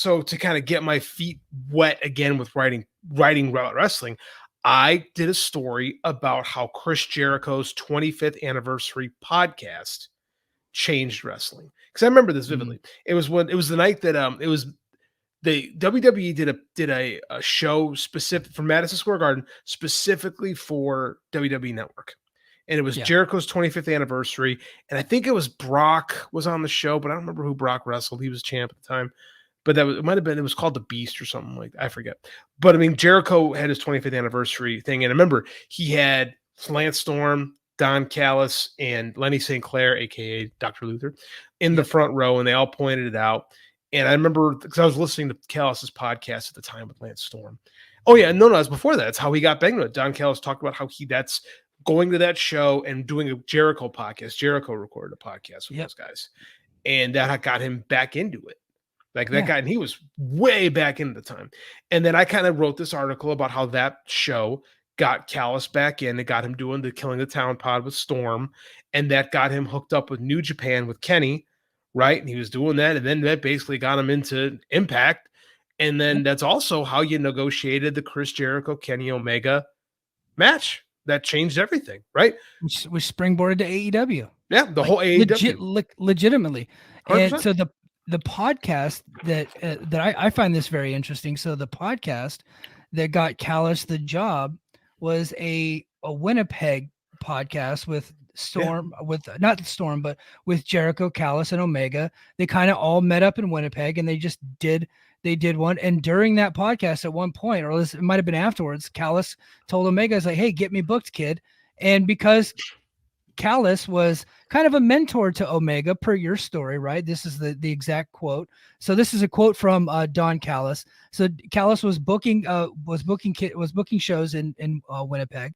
so to kind of get my feet wet again with writing about wrestling, I did a story about how Chris Jericho's 25th anniversary podcast changed wrestling. Because I remember this vividly. It was the night that it was the WWE did a show specific for Madison Square Garden specifically for WWE Network. And it was Jericho's 25th anniversary. And I think it was Brock was on the show, but I don't remember who Brock wrestled. He was champ at the time. But it was called The Beast or something like that. I forget. But I mean, Jericho had his 25th anniversary thing. And I remember he had Lance Storm, Don Callis, and Lenny St. Clair, aka Dr. Luther, in the front row, and they all pointed it out. And I remember because I was listening to Callis's podcast at the time with Lance Storm. Oh yeah, no, it was before that. It's how he got banged with it. Don Callis talked about how that's going to that show and doing a Jericho podcast. Jericho recorded a podcast with those guys, and that got him back into it. Like that guy, and he was way back into the time. And then I kind of wrote this article about how that show got Callis back in. It got him doing the Killing the Town pod with Storm, and that got him hooked up with New Japan with Kenny, right? And he was doing that, and then that basically got him into Impact. And then that's also how you negotiated the Chris Jericho Kenny Omega match. That changed everything, right? Which springboarded to AEW. Yeah, the whole AEW. Legitimately. 100%. And so the podcast that I find this very interesting. So the podcast that got Callis the job was a Winnipeg podcast with Storm, with not Storm, but with Jericho, Callis, and Omega. They kind of all met up in Winnipeg, and they did one. And during that podcast, at one point, or it might have been afterwards, Callis told Omega, "Is like, hey, get me booked, kid." And because Callis was kind of a mentor to Omega, per your story, right? This is the exact quote. So this is a quote from Don Callis. So Callis was booking shows in Winnipeg,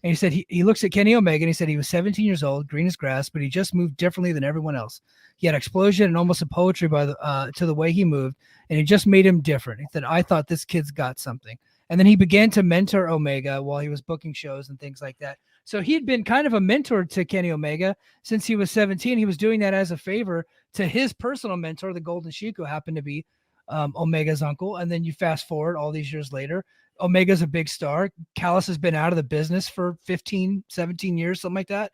and he said he looks at Kenny Omega and he said he was 17 years old, green as grass, but he just moved differently than everyone else. He had explosion and almost a poetry to the way he moved, and it just made him different. He said, "I thought this kid's got something." And then he began to mentor Omega while he was booking shows and things like that. So he'd been kind of a mentor to Kenny Omega since he was 17. He was doing that as a favor to his personal mentor, the Golden Sheik, who happened to be Omega's uncle. And then you fast forward all these years later, Omega's a big star. Callis has been out of the business for 15, 17 years, something like that.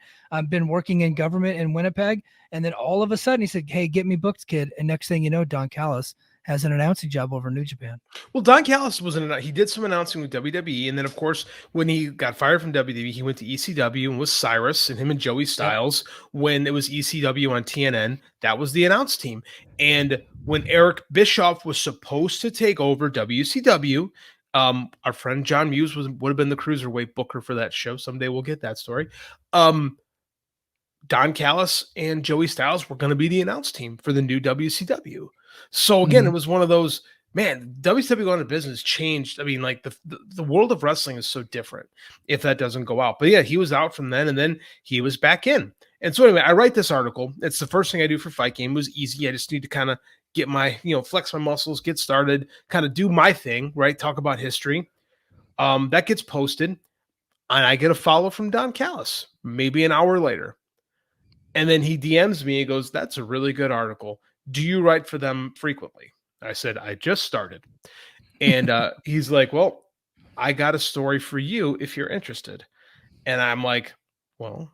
Been working in government in Winnipeg. And then all of a sudden he said, "Hey, get me booked, kid." And next thing you know, Don Callis has an announcing job over New Japan. Well, Don Callis he did some announcing with WWE, and then of course when he got fired from WWE, he went to ECW and was Cyrus and him and Joey Styles. When it was ECW on TNN, that was the announce team. And when Eric Bischoff was supposed to take over WCW, our friend John Muse would have been the cruiserweight booker for that show. Someday we'll get that story. Don Callis and Joey Styles were going to be the announce team for the new WCW. So again, it was one of those, man, WCW going to business changed. I mean, like the world of wrestling is so different if that doesn't go out. But yeah, he was out from then, and then he was back in. And so anyway, I write this article. It's the first thing I do for Fight Game. It was easy. I just need to kind of get my, flex my muscles, get started, kind of do my thing, right? Talk about history. That gets posted, and I get a follow from Don Callis, maybe an hour later. And then he DMs me and goes, "That's a really good article. Do you write for them frequently?" I said, "I just started." And he's like, "Well, I got a story for you if you're interested." And I'm like, "Well,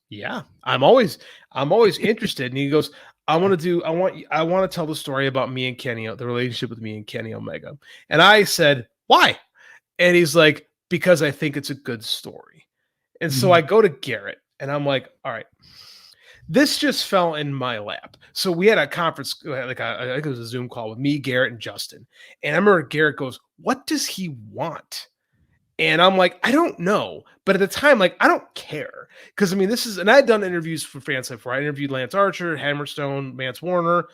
yeah, I'm always interested." And he goes, I want to tell the story about me and Kenny, the relationship with me and Kenny Omega." And I said, "Why?" And he's like, "Because I think it's a good story." And so I go to Garrett and I'm like, "All right, this just fell in my lap." So we had a conference, I think it was a Zoom call with me, Garrett, and Justin. And I remember Garrett goes, "What does he want?" And I'm like, "I don't know." But at the time, like, I don't care. Because, I mean, and I had done interviews for Fansite before. I interviewed Lance Archer, Hammerstone, Mance Warner.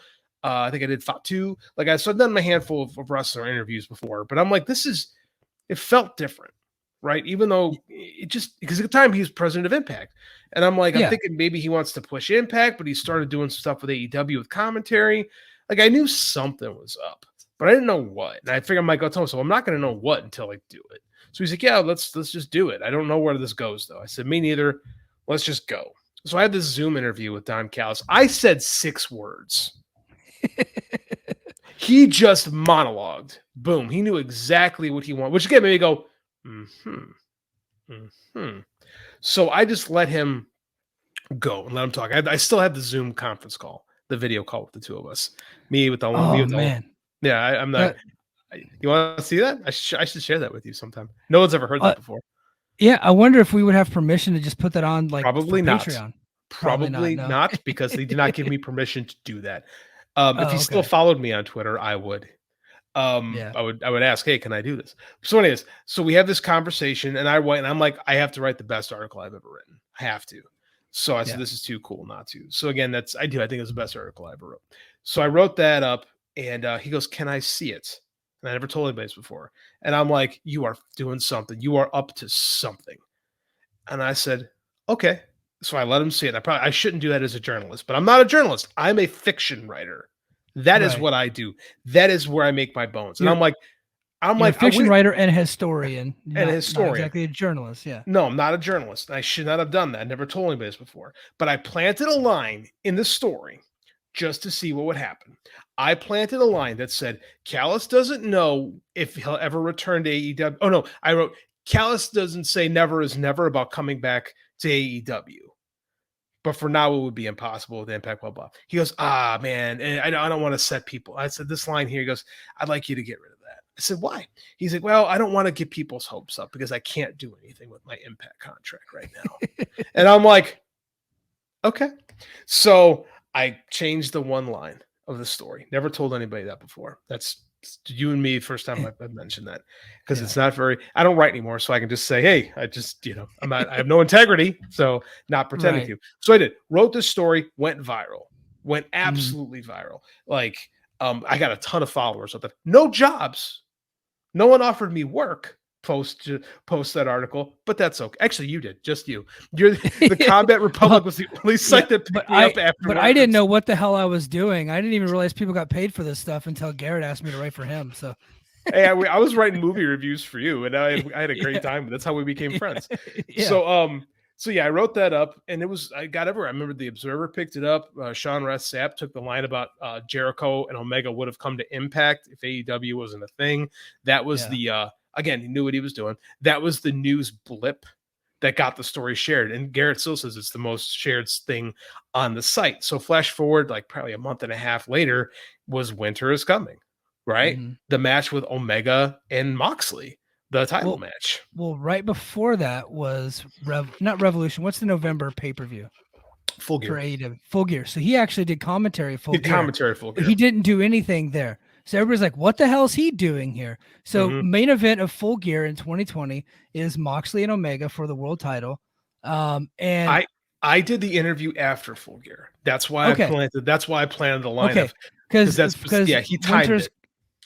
I think I did Fatu. Like, I've done a handful of wrestler interviews before. But I'm like, it felt different, right? Even though because at the time he was president of Impact. And I'm like, I'm thinking maybe he wants to push Impact, but he started doing stuff with AEW with commentary. Like, I knew something was up, but I didn't know what. And I figured I might go tell him, so I'm not going to know what until I do it. So he's like, "Yeah, let's just do it. I don't know where this goes, though." I said, "Me neither. Let's just go." So I had this Zoom interview with Don Callis. I said 6 words. He just monologued. Boom. He knew exactly what he wanted, which again made me go, So I just let him go and let him talk. I still have the Zoom conference call, the video call with the two of us. Me with the man. Yeah, I'm not. You want to see that? I should share that with you sometime. No one's ever heard that before. Yeah, I wonder if we would have permission to just put that on, like, probably not. Patreon. Probably no. not, because they did not give me permission to do that. If he still followed me on Twitter, I would. I would ask, hey, can I do this? So anyways, so we have this conversation, and I went, and I'm like, I have to write the best article I've ever written. I have to. So I said, this is too cool not to. So again, I think it's the best article I ever wrote. So I wrote that up, and he goes, can I see it? And I never told anybody this before. And I'm like, you are doing something. You are up to something. And I said, okay. So I let him see it. I shouldn't do that as a journalist, but I'm not a journalist. I'm a fiction writer. That is what I do. That is where I make my bones. And I'm like a fiction writer and a historian. Not exactly a journalist. Yeah. No, I'm not a journalist. I should not have done that. I never told anybody this before. But I planted a line in the story just to see what would happen. I planted a line that said, Callis doesn't know if he'll ever return to AEW. Oh, no. I wrote, Callis doesn't say never is never about coming back to AEW. But for now, it would be impossible with Impact, blah, blah. He goes, man, and I don't want to set people. I said, this line here, he goes, I'd like you to get rid of that. I said, why? He's like, well, I don't want to get people's hopes up because I can't do anything with my Impact contract right now. And I'm like, okay. So I changed the one line of the story. Never told anybody that before. That's you and me, first time I've mentioned that, because it's not I don't write anymore, so I can just say, hey, I just, I have no integrity, so not pretending to. So I wrote this story, went viral, went absolutely viral. Like, I got a ton of followers. No jobs, no one offered me work post that article, but that's okay. Actually, you did, just you. You're the Combat Republic was the only site that picked me up after. But I didn't know what the hell I was doing. I didn't even realize people got paid for this stuff until Garrett asked me to write for him. So, hey, I was writing movie reviews for you, and I had a great time. That's how we became friends. So I wrote that up, and I got everywhere. I remember the Observer picked it up. Sean Ross Sapp took the line about Jericho and Omega would have come to Impact if AEW wasn't a thing. That was again, he knew what he was doing. That was the news blip that got the story shared. And Garrett still says it's the most shared thing on the site. So flash forward, like probably a month and a half later, was Winter is Coming, right? Mm-hmm. The match with Omega and Moxley, the title match. Well, right before that was not Revolution. What's the November pay-per-view? Full Gear. For AEW. Full Gear. So he actually did commentary Full Gear. Full Gear. He didn't do anything there. So everybody's like, what the hell is he doing here? So main event of Full Gear in 2020 is Moxley and Omega for the world title. And I did the interview after Full Gear. That's why I planted the lineup. Okay. Because he timed it.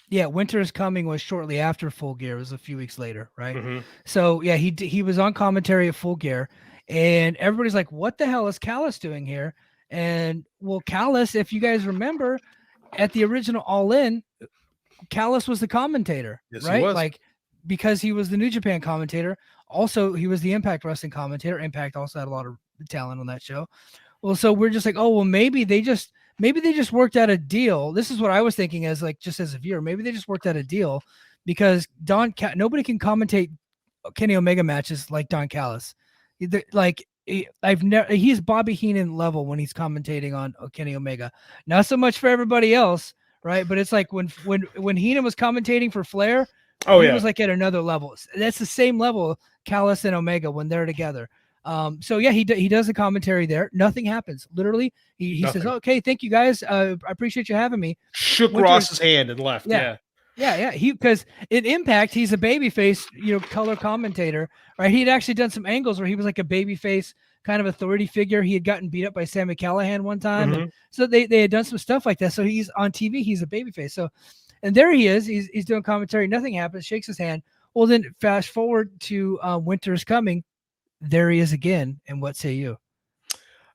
Yeah, Winter is Coming was shortly after Full Gear. It was a few weeks later, right? Mm-hmm. So yeah, he was on commentary at Full Gear, and everybody's like, what the hell is Callis doing here? And well, Callis, if you guys remember, at the original All In, Callis was the commentator, right? He was. Like, because he was the New Japan commentator. Also, he was the Impact Wrestling commentator. Impact also had a lot of talent on that show. Well, so we're just like, oh, well, maybe they just worked out a deal. This is what I was thinking as like, just as a viewer, maybe they just worked out a deal because nobody can commentate Kenny Omega matches like Don Callis. Like, he's Bobby Heenan level when he's commentating on Kenny Omega. Not so much for everybody else, right? But it's like when Heenan was commentating for Flair, he was like at another level. That's the same level Callis and Omega when they're together. So yeah, he does a commentary there. Nothing happens. Literally, he says, "Okay, thank you guys. I appreciate you having me." Shook Ross's hand and left. Yeah. He, because in Impact, he's a babyface, color commentator, right? He'd actually done some angles where he was like a babyface kind of authority figure. He had gotten beat up by Sami Callihan one time, and so they had done some stuff like that. So he's on TV, he's a babyface. So, and there he is. He's doing commentary. Nothing happens. Shakes his hand. Well, then fast forward to Winter's Coming. There he is again. And what say you?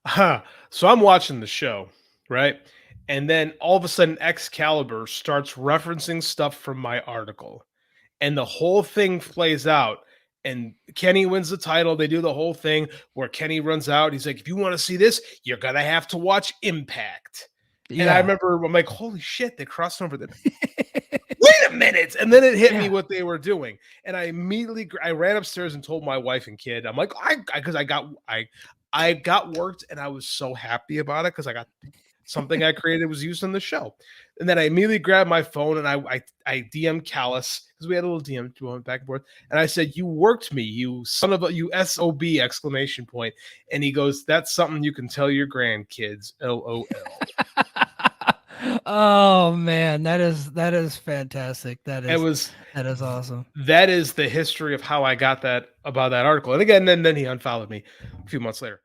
So I'm watching the show, right? And then all of a sudden Excalibur starts referencing stuff from my article. And the whole thing plays out. And Kenny wins the title. They do the whole thing where Kenny runs out. He's like, if you want to see this, you're going to have to watch Impact. And I remember I'm like, holy shit, they crossed over. Wait a minute. And then it hit me what they were doing. And I immediately I ran upstairs and told my wife and kid. I'm like, because I got worked and I was so happy about it because I got something I created was used on the show. And then I immediately grabbed my phone and I DM'd Callis because we had a little DM going back and forth. And I said, "You worked me, you son of a you SOB exclamation point." And he goes, "That's something you can tell your grandkids." LOL. Oh man, that is fantastic. That is awesome. That is the history of how I got that about that article. And again, then he unfollowed me a few months later.